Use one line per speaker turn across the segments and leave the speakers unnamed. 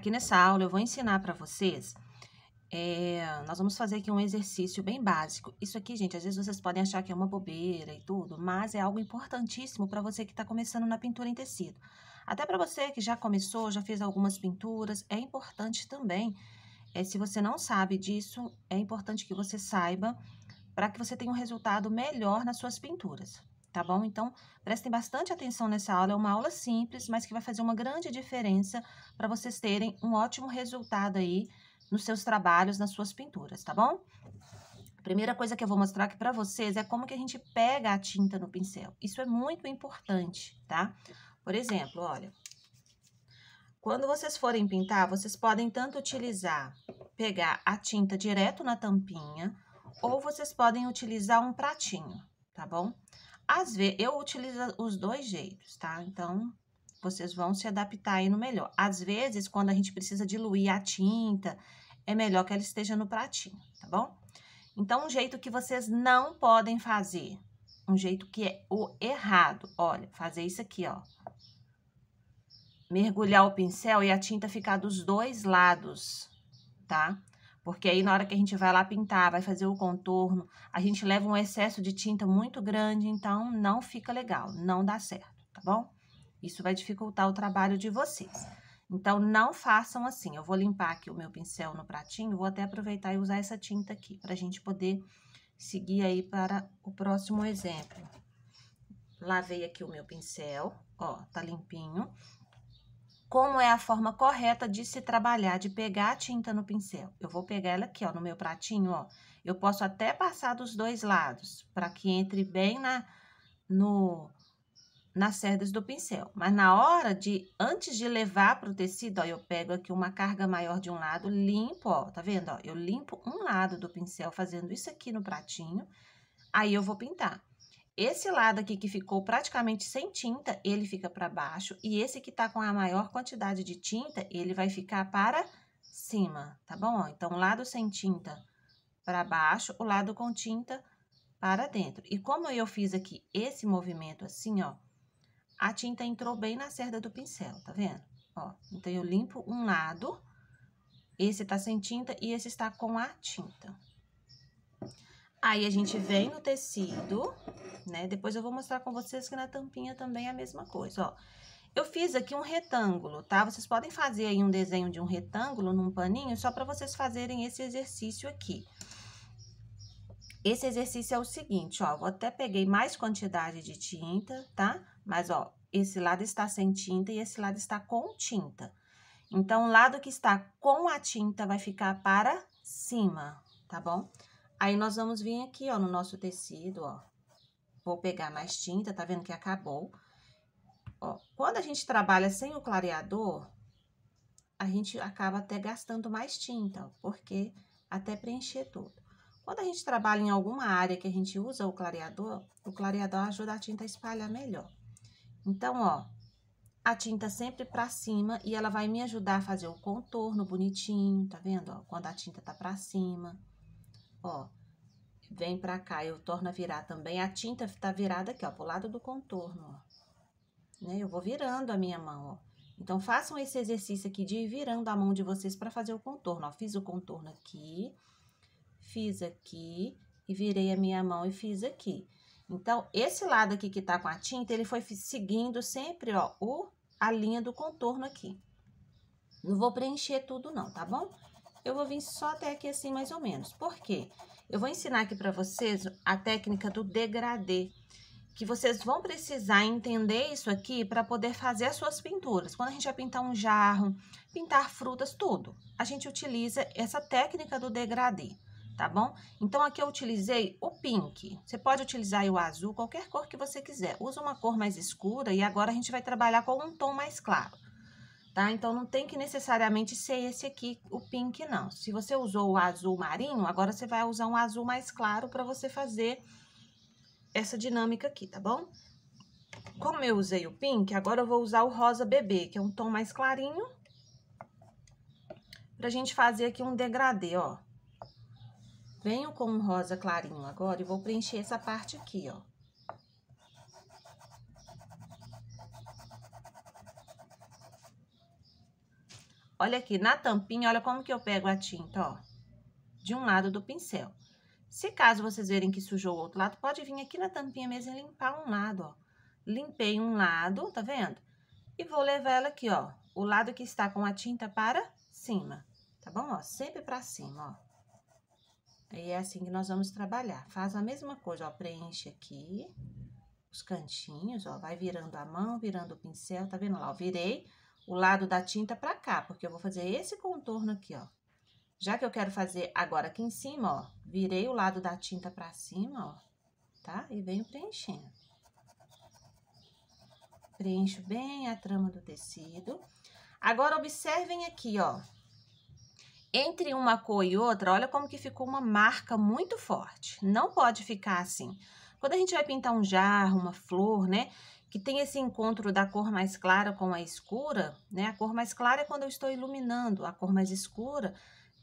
Aqui nessa aula eu vou ensinar para vocês, nós vamos fazer aqui um exercício bem básico. Isso aqui, gente, às vezes vocês podem achar que é uma bobeira e tudo, mas é algo importantíssimo para você que está começando na pintura em tecido. Até para você que já começou, já fez algumas pinturas, é importante também, se você não sabe disso, é importante que você saiba para que você tenha um resultado melhor nas suas pinturas. Tá bom? Então, prestem bastante atenção nessa aula. É uma aula simples, mas que vai fazer uma grande diferença para vocês terem um ótimo resultado aí nos seus trabalhos, nas suas pinturas, tá bom? A primeira coisa que eu vou mostrar aqui para vocês é como que a gente pega a tinta no pincel. Isso é muito importante, tá? Por exemplo, olha, quando vocês forem pintar, vocês podem tanto pegar a tinta direto na tampinha, ou vocês podem utilizar um pratinho, tá bom? Às vezes, eu utilizo os dois jeitos, tá? Então, vocês vão se adaptar aí no melhor. Às vezes, quando a gente precisa diluir a tinta, é melhor que ela esteja no pratinho, tá bom? Então, um jeito que vocês não podem fazer, um jeito que é o errado, olha, fazer isso aqui, ó. Mergulhar o pincel e a tinta ficar dos dois lados, tá? Porque aí, na hora que a gente vai lá pintar, vai fazer o contorno, a gente leva um excesso de tinta muito grande, então não fica legal, não dá certo, tá bom? Isso vai dificultar o trabalho de vocês. Então, não façam assim. Eu vou limpar aqui o meu pincel no pratinho, vou até aproveitar e usar essa tinta aqui, pra gente poder seguir aí para o próximo exemplo. Lavei aqui o meu pincel, ó, tá limpinho. Como é a forma correta de se trabalhar, de pegar a tinta no pincel? Eu vou pegar ela aqui, ó, no meu pratinho, ó. Eu posso até passar dos dois lados, para que entre bem nas cerdas do pincel. Mas na hora antes de levar para o tecido, ó, eu pego aqui uma carga maior de um lado, limpo, ó, tá vendo, ó? Eu limpo um lado do pincel fazendo isso aqui no pratinho, aí eu vou pintar. Esse lado aqui que ficou praticamente sem tinta, ele fica para baixo. E esse que tá com a maior quantidade de tinta, ele vai ficar para cima, tá bom? Ó, então, o lado sem tinta para baixo, o lado com tinta para dentro. E como eu fiz aqui esse movimento assim, ó, a tinta entrou bem na cerda do pincel, tá vendo? Ó, então, eu limpo um lado, esse tá sem tinta e esse está com a tinta. Aí, a gente vem no tecido, né? Depois eu vou mostrar com vocês que na tampinha também é a mesma coisa, ó. Eu fiz aqui um retângulo, tá? Vocês podem fazer aí um desenho de um retângulo num paninho, só para vocês fazerem esse exercício aqui. Esse exercício é o seguinte, ó, eu até peguei mais quantidade de tinta, tá? Mas, ó, esse lado está sem tinta e esse lado está com tinta. Então, o lado que está com a tinta vai ficar para cima, tá bom? Aí, nós vamos vir aqui, ó, no nosso tecido, ó. Vou pegar mais tinta, tá vendo que acabou? Ó, quando a gente trabalha sem o clareador, a gente acaba até gastando mais tinta, ó, porque até preencher tudo. Quando a gente trabalha em alguma área que a gente usa o clareador ajuda a tinta a espalhar melhor. Então, ó, a tinta sempre pra cima e ela vai me ajudar a fazer o contorno bonitinho, tá vendo, ó? Quando a tinta tá pra cima, ó. Vem pra cá, eu torno a virar também. A tinta tá virada aqui, ó, pro lado do contorno, ó. Né? Eu vou virando a minha mão, ó. Então, façam esse exercício aqui de ir virando a mão de vocês pra fazer o contorno, ó. Fiz o contorno aqui, fiz aqui e virei a minha mão e fiz aqui. Então, esse lado aqui que tá com a tinta, ele foi seguindo sempre, ó, a linha do contorno aqui. Não vou preencher tudo não, tá bom? Eu vou vir só até aqui assim, mais ou menos. Por quê? Eu vou ensinar aqui pra vocês a técnica do degradê, que vocês vão precisar entender isso aqui para poder fazer as suas pinturas. Quando a gente vai pintar um jarro, pintar frutas, tudo, a gente utiliza essa técnica do degradê, tá bom? Então, aqui eu utilizei o pink. Você pode utilizar aí o azul, qualquer cor que você quiser. Usa uma cor mais escura e agora a gente vai trabalhar com um tom mais claro. Tá? Então, não tem que necessariamente ser esse aqui, o pink, não. Se você usou o azul marinho, agora você vai usar um azul mais claro para você fazer essa dinâmica aqui, tá bom? Como eu usei o pink, agora eu vou usar o rosa bebê, que é um tom mais clarinho, pra gente fazer aqui um degradê, ó. Venho com um rosa clarinho agora e vou preencher essa parte aqui, ó. olha aqui, na tampinha, olha como que eu pego a tinta, ó, de um lado do pincel. Se caso vocês verem que sujou o outro lado, pode vir aqui na tampinha mesmo e limpar um lado, ó. Limpei um lado, tá vendo? E vou levar ela aqui, ó, o lado que está com a tinta para cima, tá bom? Ó, sempre pra cima, ó. Aí é assim que nós vamos trabalhar. Faz a mesma coisa, ó, preenche aqui os cantinhos, ó, vai virando a mão, virando o pincel, tá vendo lá? Ó, virei o lado da tinta pra cá, porque eu vou fazer esse contorno aqui, ó. Já que eu quero fazer agora aqui em cima, ó, virei o lado da tinta pra cima, ó, tá? E venho preenchendo. Preencho bem a trama do tecido. Agora, observem aqui, ó. Entre uma cor e outra, olha como que ficou uma marca muito forte. Não pode ficar assim. Quando a gente vai pintar um jarro, uma flor, né? Que tem esse encontro da cor mais clara com a escura, né? A cor mais clara é quando eu estou iluminando. A cor mais escura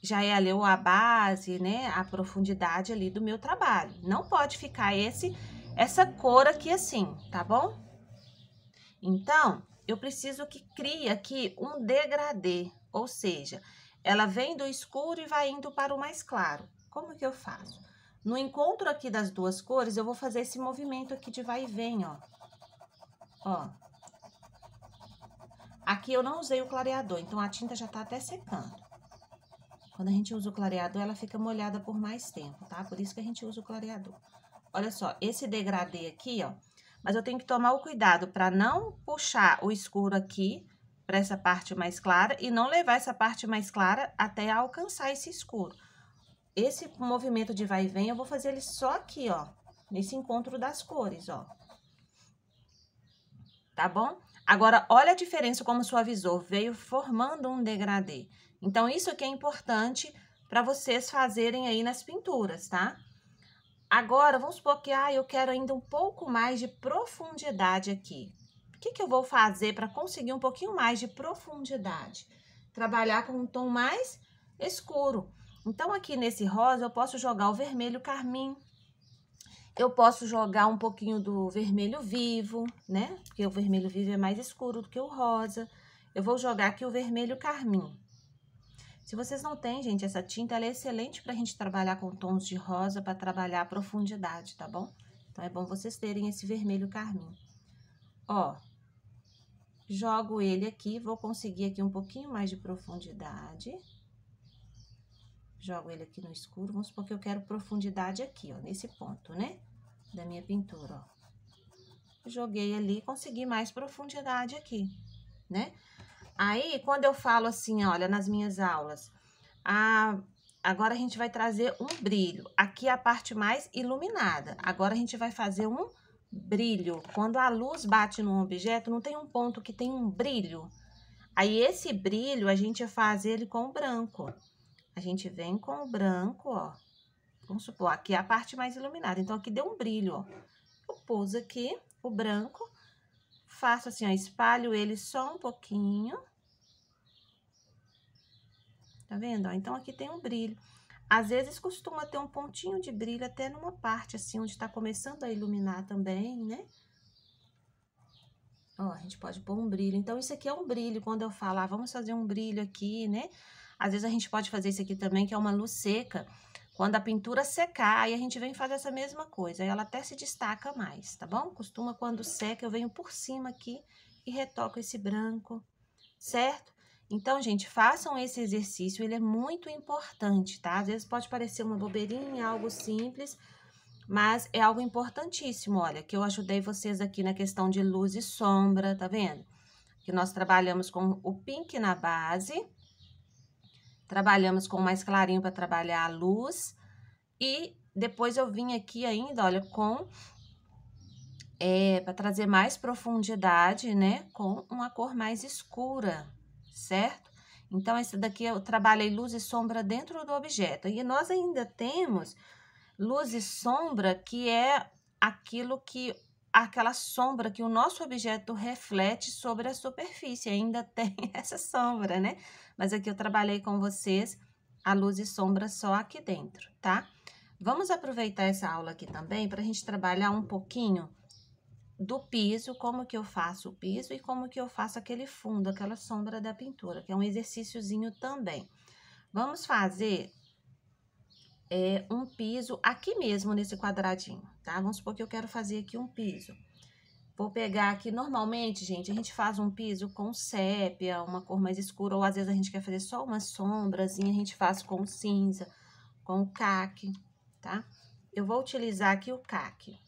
já é ali a base, né? A profundidade ali do meu trabalho. Não pode ficar essa cor aqui assim, tá bom? Então, eu preciso que crie aqui um degradê, ou seja, ela vem do escuro e vai indo para o mais claro. Como que eu faço? No encontro aqui das duas cores, eu vou fazer esse movimento aqui de vai e vem, ó. Ó. Aqui eu não usei o clareador, então a tinta já tá até secando. Quando a gente usa o clareador, ela fica molhada por mais tempo, tá? Por isso que a gente usa o clareador. Olha só, esse degradê aqui, ó. Mas eu tenho que tomar o cuidado para não puxar o escuro aqui para essa parte mais clara e não levar essa parte mais clara até alcançar esse escuro. Esse movimento de vai e vem, eu vou fazer ele só aqui, ó, nesse encontro das cores, ó. Tá bom? Agora, olha a diferença como suavizou, veio formando um degradê. Então, isso aqui é importante para vocês fazerem aí nas pinturas, tá? Agora, vamos supor que eu quero ainda um pouco mais de profundidade aqui. O que eu vou fazer para conseguir um pouquinho mais de profundidade? Trabalhar com um tom mais escuro. Então, aqui nesse rosa, eu posso jogar o vermelho carmim. Eu posso jogar um pouquinho do vermelho vivo, né? Porque o vermelho vivo é mais escuro do que o rosa. Eu vou jogar aqui o vermelho carmim. Se vocês não têm, gente, essa tinta, ela é excelente pra gente trabalhar com tons de rosa, para trabalhar a profundidade, tá bom? Então, é bom vocês terem esse vermelho carmim. Ó, jogo ele aqui, vou conseguir aqui um pouquinho mais de profundidade. Jogo ele aqui no escuro, vamos supor que eu quero profundidade aqui, ó, nesse ponto, né? Da minha pintura, ó. Joguei ali, consegui mais profundidade aqui, né? Aí, quando eu falo assim, olha, nas minhas aulas, agora a gente vai trazer um brilho. Aqui é a parte mais iluminada. Agora, a gente vai fazer um brilho. Quando a luz bate num objeto, não tem um ponto que tem um brilho? Aí, esse brilho, a gente faz ele com o branco. A gente vem com o branco, ó. Vamos supor, aqui é a parte mais iluminada. Então, aqui deu um brilho, ó. Eu pus aqui o branco, faço assim, ó, espalho ele só um pouquinho. Tá vendo? Ó, então, aqui tem um brilho. Às vezes, costuma ter um pontinho de brilho até numa parte, assim, onde tá começando a iluminar também, né? Ó, a gente pode pôr um brilho. Então, isso aqui é um brilho. Quando eu falar, vamos fazer um brilho aqui, né? Às vezes, a gente pode fazer isso aqui também, que é uma luz seca. Quando a pintura secar, aí a gente vem fazer essa mesma coisa. Aí ela até se destaca mais, tá bom? Costuma, quando seca, eu venho por cima aqui e retoco esse branco, certo? Então, gente, façam esse exercício, ele é muito importante, tá? Às vezes pode parecer uma bobeirinha, algo simples, mas é algo importantíssimo, olha, que eu ajudei vocês aqui na questão de luz e sombra, tá vendo? Que nós trabalhamos com o pink na base, trabalhamos com o mais clarinho para trabalhar a luz, e depois eu vim aqui ainda, olha, com... para trazer mais profundidade, né, com uma cor mais escura, certo? Então, esse daqui eu trabalhei luz e sombra dentro do objeto. E nós ainda temos luz e sombra, que é aquela sombra que o nosso objeto reflete sobre a superfície. Ainda tem essa sombra, né? Mas aqui eu trabalhei com vocês a luz e sombra só aqui dentro, tá? Vamos aproveitar essa aula aqui também para a gente trabalhar um pouquinho do piso, como que eu faço o piso e como que eu faço aquele fundo, aquela sombra da pintura, que é um exercíciozinho também. Vamos fazer um piso aqui mesmo nesse quadradinho, tá? Vamos supor que eu quero fazer aqui um piso. Vou pegar aqui, normalmente, gente, a gente faz um piso com sépia, uma cor mais escura, ou às vezes a gente quer fazer só uma sombrazinha, a gente faz com cinza, com caque, tá? Eu vou utilizar aqui o caque.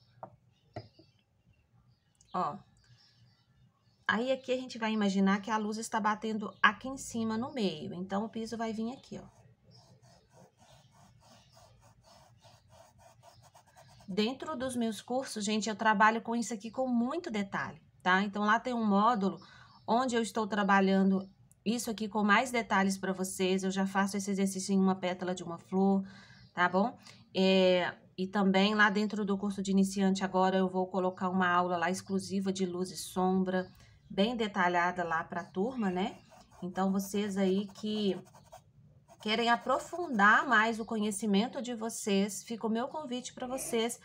Ó. Aí, aqui a gente vai imaginar que a luz está batendo aqui em cima, no meio. Então, o piso vai vir aqui, ó. Dentro dos meus cursos, gente, eu trabalho com isso aqui com muito detalhe, tá? Então, lá tem um módulo onde eu estou trabalhando isso aqui com mais detalhes para vocês. Eu já faço esse exercício em uma pétala de uma flor, tá bom? E também lá dentro do curso de iniciante agora eu vou colocar uma aula lá exclusiva de luz e sombra, bem detalhada lá para a turma, né? Então, vocês aí que querem aprofundar mais o conhecimento de vocês, fica o meu convite para vocês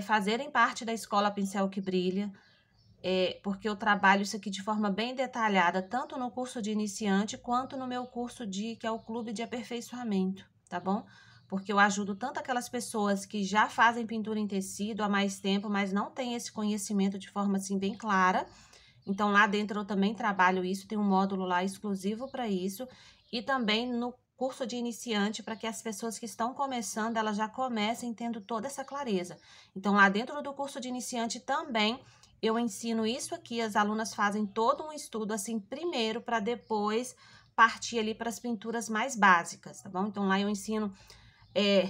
fazerem parte da Escola Pincel que Brilha, porque eu trabalho isso aqui de forma bem detalhada, tanto no curso de iniciante, quanto no meu curso que é o Clube de Aperfeiçoamento, tá bom? Porque eu ajudo tanto aquelas pessoas que já fazem pintura em tecido há mais tempo, mas não têm esse conhecimento de forma assim bem clara. Então, lá dentro eu também trabalho isso, tem um módulo lá exclusivo para isso, e também no curso de iniciante, para que as pessoas que estão começando, elas já comecem tendo toda essa clareza. Então, lá dentro do curso de iniciante também, eu ensino isso aqui, as alunas fazem todo um estudo, assim, primeiro, para depois partir ali para as pinturas mais básicas, tá bom? Então, lá eu ensino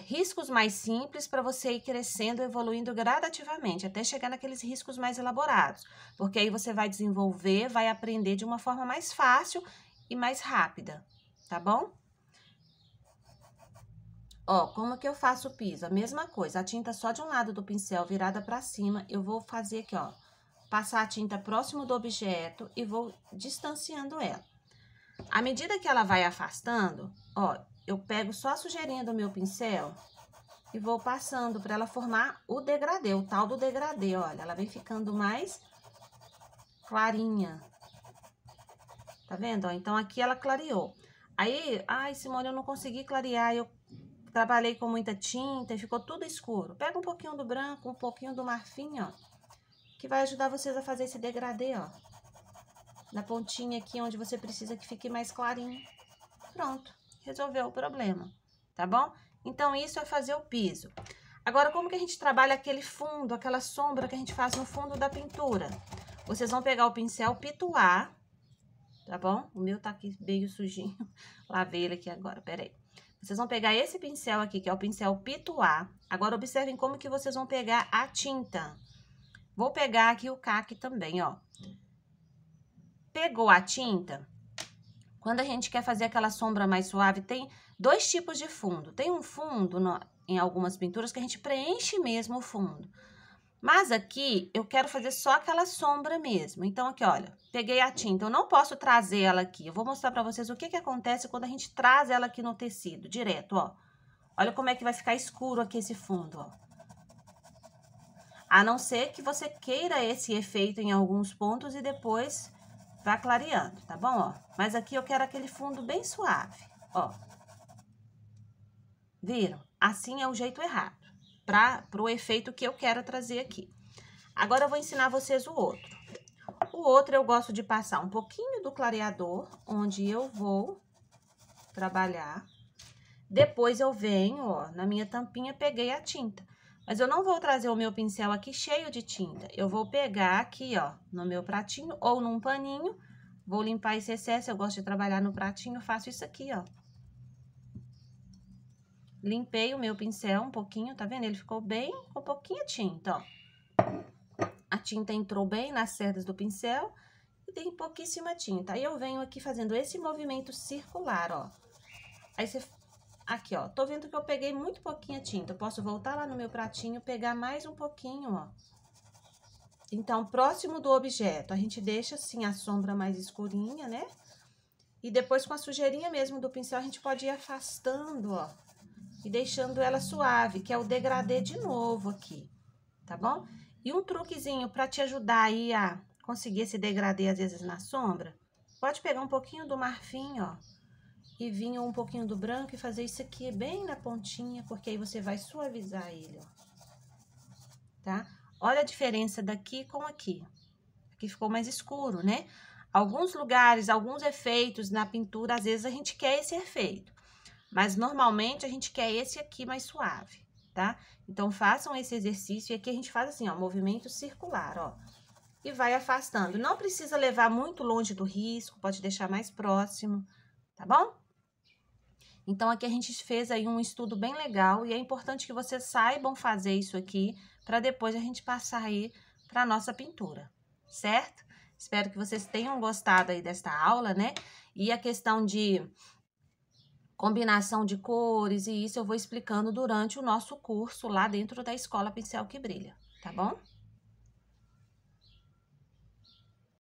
riscos mais simples para você ir crescendo, evoluindo gradativamente, até chegar naqueles riscos mais elaborados, porque aí você vai desenvolver, vai aprender de uma forma mais fácil e mais rápida, tá bom? Ó, como que eu faço o piso? A mesma coisa, a tinta só de um lado do pincel virada para cima, eu vou fazer aqui, ó, passar a tinta próximo do objeto e vou distanciando ela. À medida que ela vai afastando, ó, eu pego só a sujeirinha do meu pincel e vou passando para ela formar o degradê, o tal do degradê, olha, ela vem ficando mais clarinha. Tá vendo, ó? Então, aqui ela clareou. Aí, ai, Simone, eu não consegui clarear, eu trabalhei com muita tinta e ficou tudo escuro. Pega um pouquinho do branco, um pouquinho do marfim, ó, que vai ajudar vocês a fazer esse degradê, ó. Na pontinha aqui, onde você precisa que fique mais clarinho. Pronto, resolveu o problema, tá bom? Então, isso é fazer o piso. Agora, como que a gente trabalha aquele fundo, aquela sombra que a gente faz no fundo da pintura? Vocês vão pegar o pincel pituar, tá bom? O meu tá aqui meio sujinho, lavei ele aqui agora, peraí. Vocês vão pegar esse pincel aqui, que é o pincel pituar. Agora, observem como que vocês vão pegar a tinta. Vou pegar aqui o caque também, ó. Pegou a tinta? Quando a gente quer fazer aquela sombra mais suave, tem dois tipos de fundo. Tem um fundo em algumas pinturas que a gente preenche mesmo o fundo. Mas aqui, eu quero fazer só aquela sombra mesmo. Então, aqui, olha, peguei a tinta. Eu não posso trazer ela aqui. Eu vou mostrar pra vocês o que que acontece quando a gente traz ela aqui no tecido, direto, ó. Olha como é que vai ficar escuro aqui esse fundo, ó. A não ser que você queira esse efeito em alguns pontos e depois vai clareando, tá bom, ó? Mas aqui eu quero aquele fundo bem suave, ó. Viram? Assim é o jeito errado, pro efeito que eu quero trazer aqui. Agora eu vou ensinar vocês o outro. O outro eu gosto de passar um pouquinho do clareador, onde eu vou trabalhar. Depois eu venho, ó, na minha tampinha, peguei a tinta. Mas eu não vou trazer o meu pincel aqui cheio de tinta. Eu vou pegar aqui, ó, no meu pratinho ou num paninho. Vou limpar esse excesso, eu gosto de trabalhar no pratinho, faço isso aqui, ó. Limpei o meu pincel um pouquinho, tá vendo? Ele ficou bem com pouquinha tinta, ó. A tinta entrou bem nas cerdas do pincel e tem pouquíssima tinta. Aí eu venho aqui fazendo esse movimento circular, ó. Aí você... Aqui, ó, tô vendo que eu peguei muito pouquinha tinta. Eu posso voltar lá no meu pratinho, pegar mais um pouquinho, ó. Então, próximo do objeto, a gente deixa, assim, a sombra mais escurinha, né? E depois, com a sujeirinha mesmo do pincel, a gente pode ir afastando, ó. E deixando ela suave, que é o degradê de novo aqui, tá bom? E um truquezinho para te ajudar aí a conseguir esse degradê, às vezes, na sombra, pode pegar um pouquinho do marfim, ó, e vir um pouquinho do branco e fazer isso aqui bem na pontinha, porque aí você vai suavizar ele, ó. Tá? Olha a diferença daqui com aqui. Aqui ficou mais escuro, né? Alguns lugares, alguns efeitos na pintura, às vezes a gente quer esse efeito, mas normalmente a gente quer esse aqui mais suave, tá? Então, façam esse exercício e aqui a gente faz assim, ó, movimento circular, ó. E vai afastando. Não precisa levar muito longe do risco, pode deixar mais próximo, tá bom? Então, aqui a gente fez aí um estudo bem legal e é importante que vocês saibam fazer isso aqui para depois a gente passar aí para nossa pintura, certo? Espero que vocês tenham gostado aí desta aula, né? E a questão de combinação de cores e isso eu vou explicando durante o nosso curso lá dentro da Escola Pincel que Brilha, tá bom?